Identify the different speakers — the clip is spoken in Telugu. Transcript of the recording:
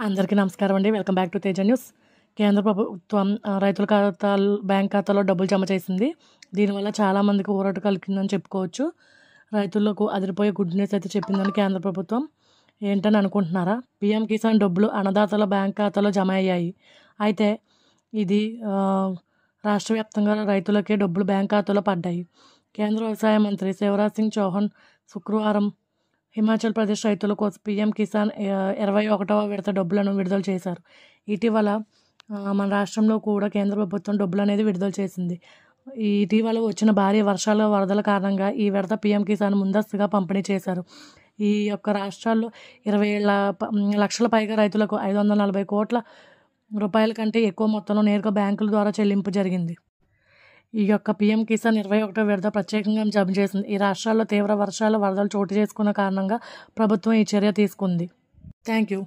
Speaker 1: అందరికీ నమస్కారం అండి. Welcome back to Teja news. కేంద్ర ప్రభుత్వం రైతుల బ్యాంక్ ఖాతాలో డబ్బులు జమ చేసింది. దీనివల్ల చాలామందికి ఊరట కలిగిందని చెప్పుకోవచ్చు. రైతులకు అదిరిపోయే గుడ్ న్యూస్ అయితే చెప్పిందని కేంద్ర ప్రభుత్వం. ఏంటని అనుకుంటున్నారా? పీఎం కిసాన్ డబ్బులు అన్నదాతల బ్యాంక్ ఖాతాలో జమ అయ్యాయి. అయితే ఇది రాష్ట్ర వ్యాప్తంగా రైతులకే డబ్బులు బ్యాంక్ ఖాతాలో పడ్డాయి. కేంద్ర వ్యవసాయ మంత్రి శివరాజ్ సింగ్ చౌహాన్ శుక్రవారం హిమాచల్ ప్రదేశ్ రైతుల కోసం పీఎం కిసాన్ 21వ విడత డబ్బులను విడుదల చేశారు. ఇటీవల మన రాష్ట్రంలో కూడా కేంద్ర ప్రభుత్వం డబ్బులు అనేది విడుదల చేసింది. ఇటీవల వచ్చిన భారీ వర్షాల వరదల కారణంగా ఈ విడత పీఎం కిసాన్ ముందస్తుగా పంపిణీ చేశారు. ఈ యొక్క రాష్ట్రాల్లో 27 లక్షల పైగా రైతులకు 540 కోట్ల రూపాయల కంటే ఎక్కువ మొత్తంలో నేరుగా బ్యాంకుల ద్వారా చెల్లింపు జరిగింది. ఈ యొక్క పీఎం కిసాన్ 21వ విడత ప్రత్యేకంగా జమ చేసింది. ఈ రాష్ట్రాల్లో తీవ్ర వర్షాలు వరదలు చోటు చేసుకున్న కారణంగా ప్రభుత్వం ఈ చర్య తీసుకుంది. Thank you.